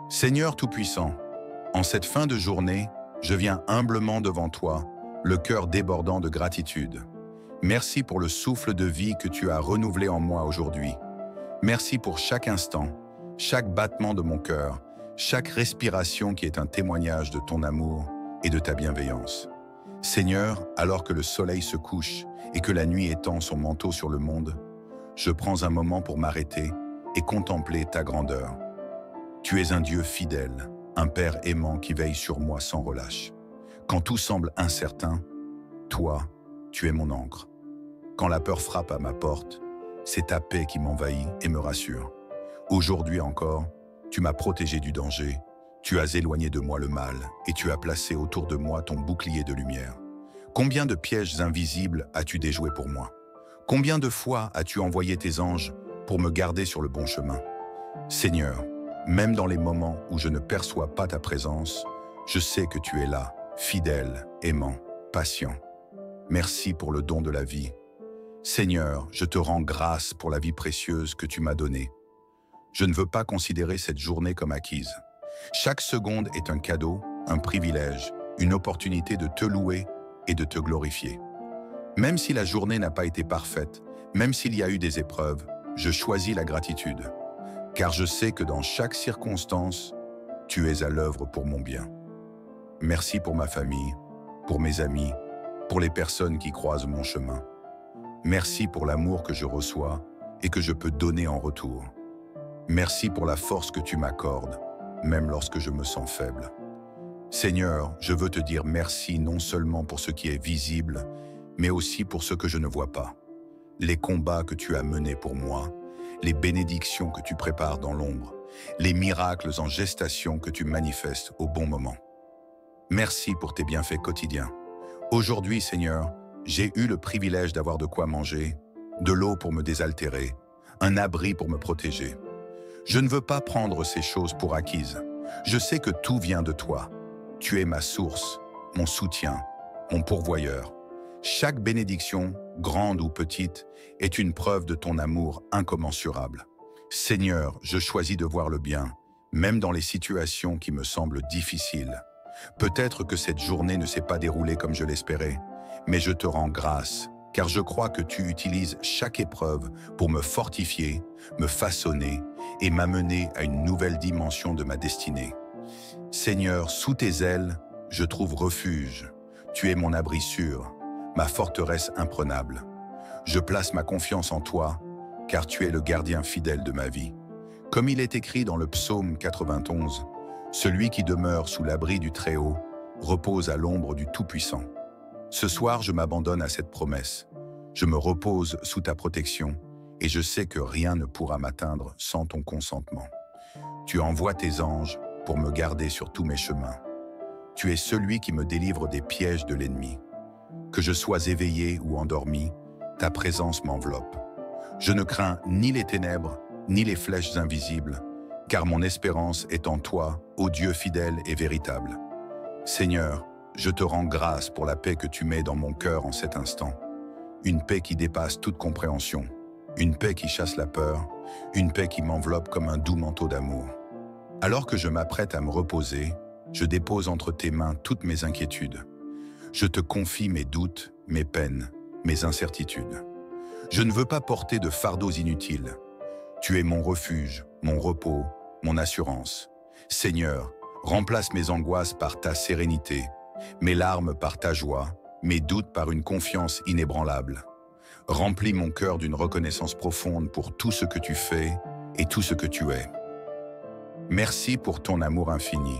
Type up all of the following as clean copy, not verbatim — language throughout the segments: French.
Seigneur Tout-Puissant, en cette fin de journée, je viens humblement devant toi, le cœur débordant de gratitude. Merci pour le souffle de vie que tu as renouvelé en moi aujourd'hui. Merci pour chaque instant, chaque battement de mon cœur, chaque respiration qui est un témoignage de ton amour et de ta bienveillance. Seigneur, alors que le soleil se couche et que la nuit étend son manteau sur le monde, je prends un moment pour m'arrêter et contempler ta grandeur. Tu es un Dieu fidèle, un Père aimant qui veille sur moi sans relâche. Quand tout semble incertain, toi, tu es mon ancre. Quand la peur frappe à ma porte, c'est ta paix qui m'envahit et me rassure. Aujourd'hui encore, tu m'as protégé du danger, tu as éloigné de moi le mal et tu as placé autour de moi ton bouclier de lumière. Combien de pièges invisibles as-tu déjoués pour moi? Combien de fois as-tu envoyé tes anges pour me garder sur le bon chemin? Seigneur, même dans les moments où je ne perçois pas ta présence, je sais que tu es là, fidèle, aimant, patient. Merci pour le don de la vie. Seigneur, je te rends grâce pour la vie précieuse que tu m'as donnée. Je ne veux pas considérer cette journée comme acquise. Chaque seconde est un cadeau, un privilège, une opportunité de te louer et de te glorifier. Même si la journée n'a pas été parfaite, même s'il y a eu des épreuves, je choisis la gratitude. Car je sais que dans chaque circonstance, tu es à l'œuvre pour mon bien. Merci pour ma famille, pour mes amis, pour les personnes qui croisent mon chemin. Merci pour l'amour que je reçois et que je peux donner en retour. Merci pour la force que tu m'accordes, même lorsque je me sens faible. Seigneur, je veux te dire merci non seulement pour ce qui est visible, mais aussi pour ce que je ne vois pas. Les combats que tu as menés pour moi, les bénédictions que tu prépares dans l'ombre, les miracles en gestation que tu manifestes au bon moment. Merci pour tes bienfaits quotidiens. Aujourd'hui, Seigneur, j'ai eu le privilège d'avoir de quoi manger, de l'eau pour me désaltérer, un abri pour me protéger. Je ne veux pas prendre ces choses pour acquises. Je sais que tout vient de toi. Tu es ma source, mon soutien, mon pourvoyeur. Chaque bénédiction, grande ou petite, est une preuve de ton amour incommensurable. Seigneur, je choisis de voir le bien, même dans les situations qui me semblent difficiles. Peut-être que cette journée ne s'est pas déroulée comme je l'espérais, mais je te rends grâce, car je crois que tu utilises chaque épreuve pour me fortifier, me façonner et m'amener à une nouvelle dimension de ma destinée. Seigneur, sous tes ailes, je trouve refuge. Tu es mon abri sûr, ma forteresse imprenable. Je place ma confiance en toi, car tu es le gardien fidèle de ma vie. Comme il est écrit dans le psaume 91, « Celui qui demeure sous l'abri du Très-Haut repose à l'ombre du Tout-Puissant. » Ce soir, je m'abandonne à cette promesse. Je me repose sous ta protection et je sais que rien ne pourra m'atteindre sans ton consentement. Tu envoies tes anges pour me garder sur tous mes chemins. Tu es celui qui me délivre des pièges de l'ennemi. Que je sois éveillé ou endormi, ta présence m'enveloppe. Je ne crains ni les ténèbres, ni les flèches invisibles, car mon espérance est en toi, ô Dieu fidèle et véritable. Seigneur, je te rends grâce pour la paix que tu mets dans mon cœur en cet instant. Une paix qui dépasse toute compréhension, une paix qui chasse la peur, une paix qui m'enveloppe comme un doux manteau d'amour. Alors que je m'apprête à me reposer, je dépose entre tes mains toutes mes inquiétudes. Je te confie mes doutes, mes peines, mes incertitudes. Je ne veux pas porter de fardeaux inutiles. Tu es mon refuge, mon repos, mon assurance. Seigneur, remplace mes angoisses par ta sérénité, mes larmes par ta joie, mes doutes par une confiance inébranlable. Remplis mon cœur d'une reconnaissance profonde pour tout ce que tu fais et tout ce que tu es. Merci pour ton amour infini.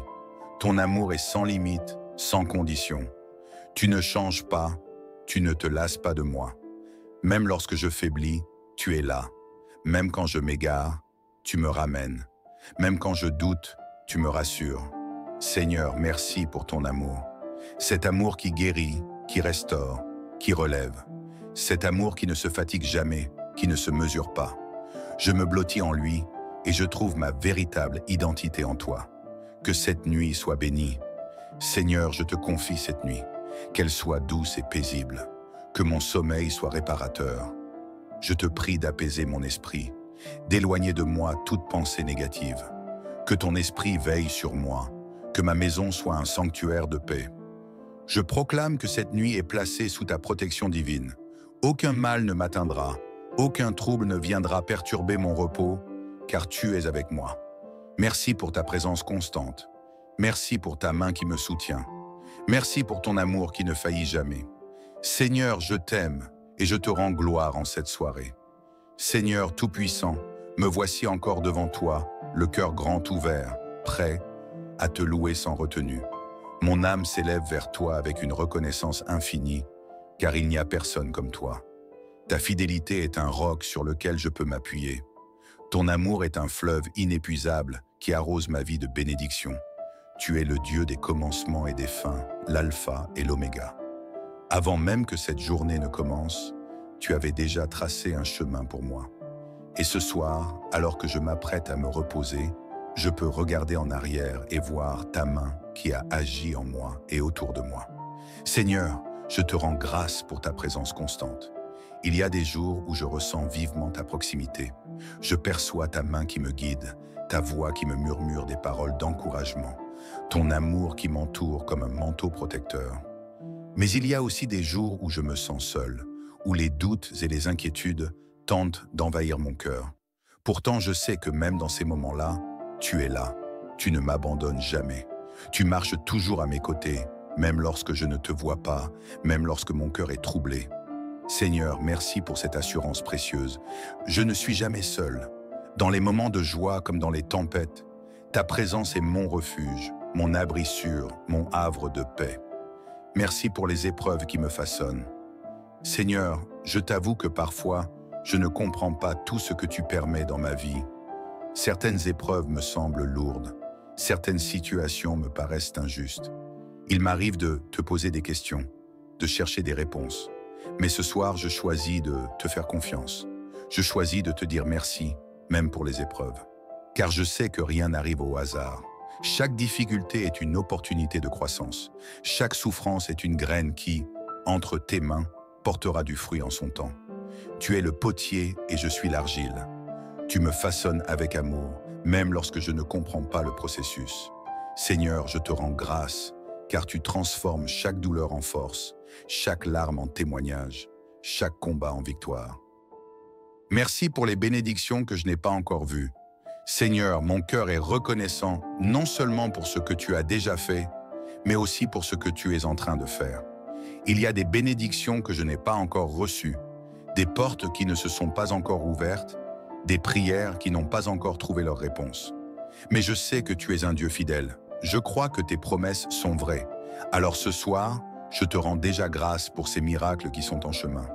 Ton amour est sans limite, sans condition. Tu ne changes pas, tu ne te lasses pas de moi. Même lorsque je faiblis, tu es là. Même quand je m'égare, tu me ramènes. Même quand je doute, tu me rassures. Seigneur, merci pour ton amour. Cet amour qui guérit, qui restaure, qui relève. Cet amour qui ne se fatigue jamais, qui ne se mesure pas. Je me blottis en lui et je trouve ma véritable identité en toi. Que cette nuit soit bénie. Seigneur, je te confie cette nuit. Qu'elle soit douce et paisible. Que mon sommeil soit réparateur. Je te prie d'apaiser mon esprit, d'éloigner de moi toute pensée négative. Que ton esprit veille sur moi, que ma maison soit un sanctuaire de paix. Je proclame que cette nuit est placée sous ta protection divine. Aucun mal ne m'atteindra, aucun trouble ne viendra perturber mon repos, car tu es avec moi. Merci pour ta présence constante. Merci pour ta main qui me soutient. Merci pour ton amour qui ne faillit jamais. Seigneur, je t'aime et je te rends gloire en cette soirée. Seigneur Tout-Puissant, me voici encore devant toi, le cœur grand ouvert, prêt à te louer sans retenue. Mon âme s'élève vers toi avec une reconnaissance infinie, car il n'y a personne comme toi. Ta fidélité est un roc sur lequel je peux m'appuyer. Ton amour est un fleuve inépuisable qui arrose ma vie de bénédictions. Tu es le Dieu des commencements et des fins, l'alpha et l'oméga. Avant même que cette journée ne commence, tu avais déjà tracé un chemin pour moi. Et ce soir, alors que je m'apprête à me reposer, je peux regarder en arrière et voir ta main qui a agi en moi et autour de moi. Seigneur, je te rends grâce pour ta présence constante. Il y a des jours où je ressens vivement ta proximité. Je perçois ta main qui me guide, ta voix qui me murmure des paroles d'encouragement, ton amour qui m'entoure comme un manteau protecteur. Mais il y a aussi des jours où je me sens seul, où les doutes et les inquiétudes tentent d'envahir mon cœur. Pourtant, je sais que même dans ces moments-là, tu es là. Tu ne m'abandonnes jamais. Tu marches toujours à mes côtés, même lorsque je ne te vois pas, même lorsque mon cœur est troublé. Seigneur, merci pour cette assurance précieuse. Je ne suis jamais seul. Dans les moments de joie comme dans les tempêtes, ta présence est mon refuge, mon abri sûr, mon havre de paix. Merci pour les épreuves qui me façonnent. Seigneur, je t'avoue que parfois, je ne comprends pas tout ce que tu permets dans ma vie. Certaines épreuves me semblent lourdes, certaines situations me paraissent injustes. Il m'arrive de te poser des questions, de chercher des réponses. Mais ce soir, je choisis de te faire confiance. Je choisis de te dire merci, même pour les épreuves. Car je sais que rien n'arrive au hasard. Chaque difficulté est une opportunité de croissance. Chaque souffrance est une graine qui, entre tes mains, portera du fruit en son temps. Tu es le potier et je suis l'argile. Tu me façonnes avec amour, même lorsque je ne comprends pas le processus. Seigneur, je te rends grâce, car tu transformes chaque douleur en force, chaque larme en témoignage, chaque combat en victoire. Merci pour les bénédictions que je n'ai pas encore vues. Seigneur, mon cœur est reconnaissant non seulement pour ce que tu as déjà fait, mais aussi pour ce que tu es en train de faire. Il y a des bénédictions que je n'ai pas encore reçues, des portes qui ne se sont pas encore ouvertes, des prières qui n'ont pas encore trouvé leur réponse. Mais je sais que tu es un Dieu fidèle. Je crois que tes promesses sont vraies. Alors ce soir, je te rends déjà grâce pour ces miracles qui sont en chemin.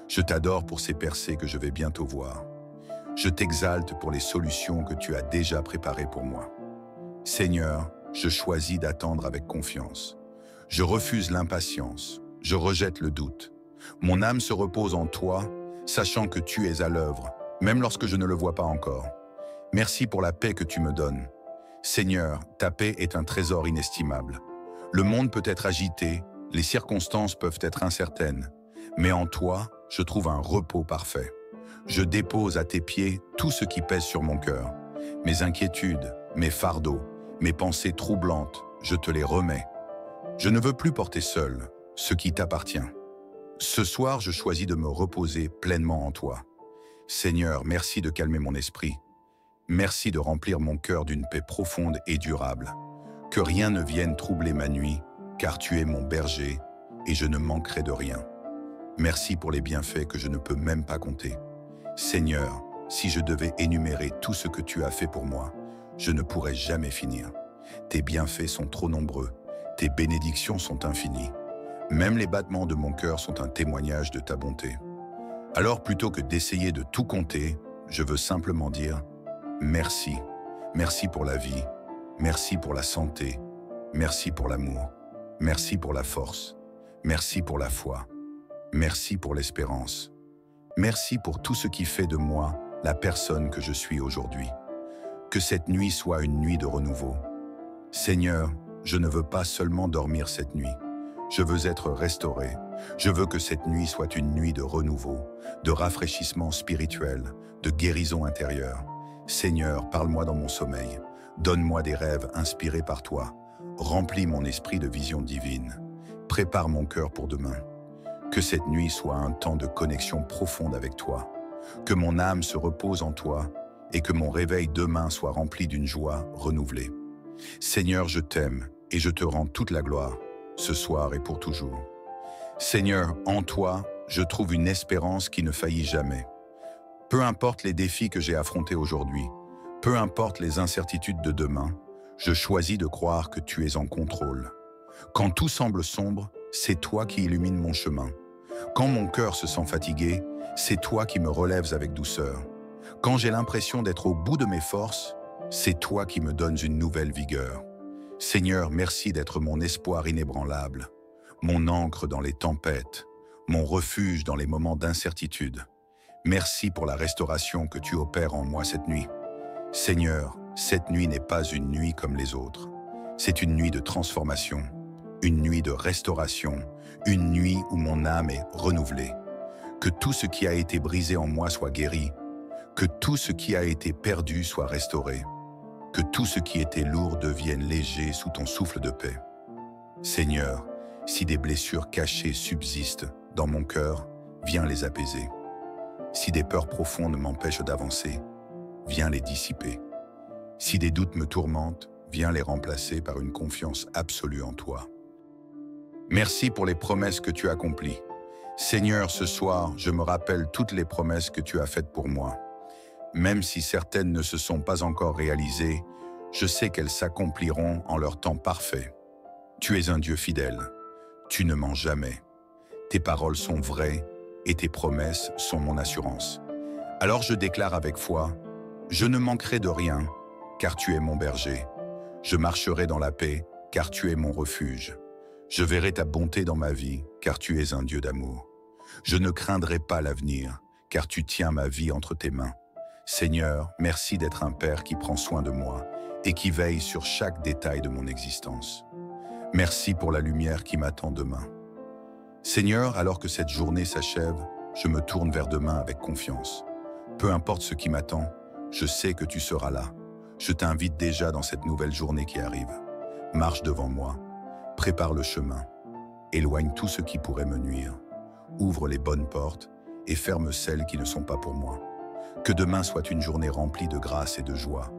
Je t'adore pour ces percées que je vais bientôt voir. Je t'exalte pour les solutions que tu as déjà préparées pour moi. Seigneur, je choisis d'attendre avec confiance. Je refuse l'impatience. Je rejette le doute. Mon âme se repose en toi, sachant que tu es à l'œuvre, même lorsque je ne le vois pas encore. Merci pour la paix que tu me donnes. Seigneur, ta paix est un trésor inestimable. Le monde peut être agité, les circonstances peuvent être incertaines, mais en toi, je trouve un repos parfait. Je dépose à tes pieds tout ce qui pèse sur mon cœur. Mes inquiétudes, mes fardeaux, mes pensées troublantes, je te les remets. Je ne veux plus porter seul ce qui t'appartient. Ce soir, je choisis de me reposer pleinement en toi. Seigneur, merci de calmer mon esprit. Merci de remplir mon cœur d'une paix profonde et durable. Que rien ne vienne troubler ma nuit, car tu es mon berger et je ne manquerai de rien. Merci pour les bienfaits que je ne peux même pas compter. Seigneur, si je devais énumérer tout ce que tu as fait pour moi, je ne pourrais jamais finir. Tes bienfaits sont trop nombreux, tes bénédictions sont infinies. Même les battements de mon cœur sont un témoignage de ta bonté. Alors plutôt que d'essayer de tout compter, je veux simplement dire merci. Merci pour la vie, merci pour la santé, merci pour l'amour, merci pour la force, merci pour la foi, merci pour l'espérance. Merci pour tout ce qui fait de moi la personne que je suis aujourd'hui. Que cette nuit soit une nuit de renouveau. Seigneur, je ne veux pas seulement dormir cette nuit. Je veux être restauré. Je veux que cette nuit soit une nuit de renouveau, de rafraîchissement spirituel, de guérison intérieure. Seigneur, parle-moi dans mon sommeil. Donne-moi des rêves inspirés par toi. Remplis mon esprit de visions divines. Prépare mon cœur pour demain. Que cette nuit soit un temps de connexion profonde avec toi. Que mon âme se repose en toi et que mon réveil demain soit rempli d'une joie renouvelée. Seigneur, je t'aime et je te rends toute la gloire, ce soir et pour toujours. Seigneur, en toi, je trouve une espérance qui ne faillit jamais. Peu importe les défis que j'ai affrontés aujourd'hui, peu importe les incertitudes de demain, je choisis de croire que tu es en contrôle. Quand tout semble sombre, c'est toi qui illumines mon chemin. Quand mon cœur se sent fatigué, c'est toi qui me relèves avec douceur. Quand j'ai l'impression d'être au bout de mes forces, c'est toi qui me donnes une nouvelle vigueur. Seigneur, merci d'être mon espoir inébranlable, mon ancre dans les tempêtes, mon refuge dans les moments d'incertitude. Merci pour la restauration que tu opères en moi cette nuit. Seigneur, cette nuit n'est pas une nuit comme les autres. C'est une nuit de transformation, une nuit de restauration, une nuit où mon âme est renouvelée. Que tout ce qui a été brisé en moi soit guéri, que tout ce qui a été perdu soit restauré, que tout ce qui était lourd devienne léger sous ton souffle de paix. Seigneur, si des blessures cachées subsistent dans mon cœur, viens les apaiser. Si des peurs profondes m'empêchent d'avancer, viens les dissiper. Si des doutes me tourmentent, viens les remplacer par une confiance absolue en toi. Merci pour les promesses que tu accomplis. Seigneur, ce soir, je me rappelle toutes les promesses que tu as faites pour moi. Même si certaines ne se sont pas encore réalisées, je sais qu'elles s'accompliront en leur temps parfait. Tu es un Dieu fidèle. Tu ne mens jamais. Tes paroles sont vraies et tes promesses sont mon assurance. Alors je déclare avec foi, je ne manquerai de rien, car tu es mon berger. Je marcherai dans la paix, car tu es mon refuge. Je verrai ta bonté dans ma vie, car tu es un Dieu d'amour. Je ne craindrai pas l'avenir, car tu tiens ma vie entre tes mains. Seigneur, merci d'être un Père qui prend soin de moi et qui veille sur chaque détail de mon existence. Merci pour la lumière qui m'attend demain. Seigneur, alors que cette journée s'achève, je me tourne vers demain avec confiance. Peu importe ce qui m'attend, je sais que tu seras là. Je t'invite déjà dans cette nouvelle journée qui arrive. Marche devant moi, prépare le chemin, éloigne tout ce qui pourrait me nuire, ouvre les bonnes portes et ferme celles qui ne sont pas pour moi. Que demain soit une journée remplie de grâce et de joie.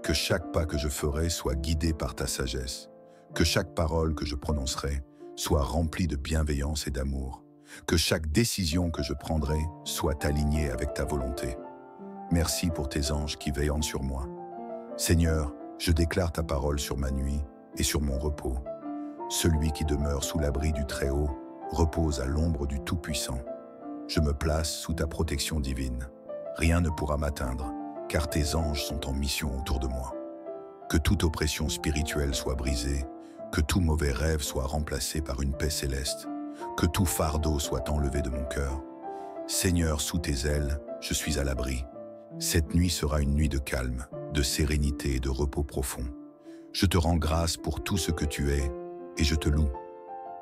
Que chaque pas que je ferai soit guidé par ta sagesse. Que chaque parole que je prononcerai soit remplie de bienveillance et d'amour. Que chaque décision que je prendrai soit alignée avec ta volonté. Merci pour tes anges qui veillent sur moi. Seigneur, je déclare ta parole sur ma nuit et sur mon repos. Celui qui demeure sous l'abri du Très-Haut repose à l'ombre du Tout-Puissant. Je me place sous ta protection divine. Rien ne pourra m'atteindre, car tes anges sont en mission autour de moi. Que toute oppression spirituelle soit brisée, que tout mauvais rêve soit remplacé par une paix céleste, que tout fardeau soit enlevé de mon cœur. Seigneur, sous tes ailes, je suis à l'abri. Cette nuit sera une nuit de calme, de sérénité et de repos profond. Je te rends grâce pour tout ce que tu es, et je te loue.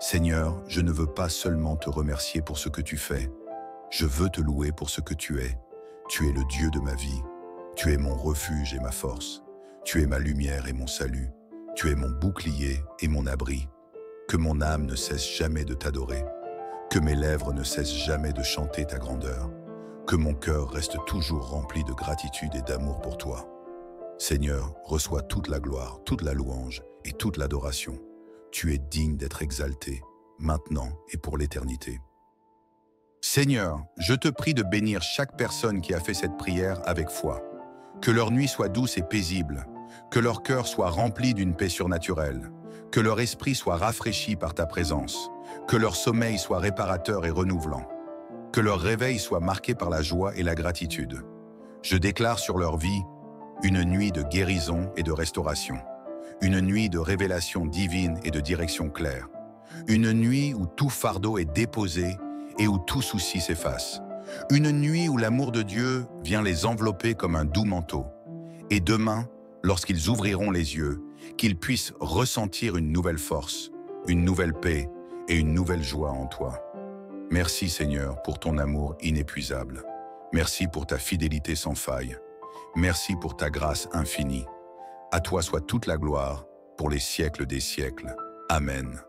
Seigneur, je ne veux pas seulement te remercier pour ce que tu fais, je veux te louer pour ce que tu es. Tu es le Dieu de ma vie, tu es mon refuge et ma force, tu es ma lumière et mon salut, tu es mon bouclier et mon abri. Que mon âme ne cesse jamais de t'adorer, que mes lèvres ne cessent jamais de chanter ta grandeur, que mon cœur reste toujours rempli de gratitude et d'amour pour toi. Seigneur, reçois toute la gloire, toute la louange et toute l'adoration. Tu es digne d'être exalté, maintenant et pour l'éternité. Seigneur, je te prie de bénir chaque personne qui a fait cette prière avec foi. Que leur nuit soit douce et paisible, que leur cœur soit rempli d'une paix surnaturelle, que leur esprit soit rafraîchi par ta présence, que leur sommeil soit réparateur et renouvelant, que leur réveil soit marqué par la joie et la gratitude. Je déclare sur leur vie une nuit de guérison et de restauration, une nuit de révélation divine et de direction claire, une nuit où tout fardeau est déposé et où tout souci s'efface. Une nuit où l'amour de Dieu vient les envelopper comme un doux manteau. Et demain, lorsqu'ils ouvriront les yeux, qu'ils puissent ressentir une nouvelle force, une nouvelle paix et une nouvelle joie en toi. Merci Seigneur pour ton amour inépuisable. Merci pour ta fidélité sans faille. Merci pour ta grâce infinie. À toi soit toute la gloire, pour les siècles des siècles. Amen.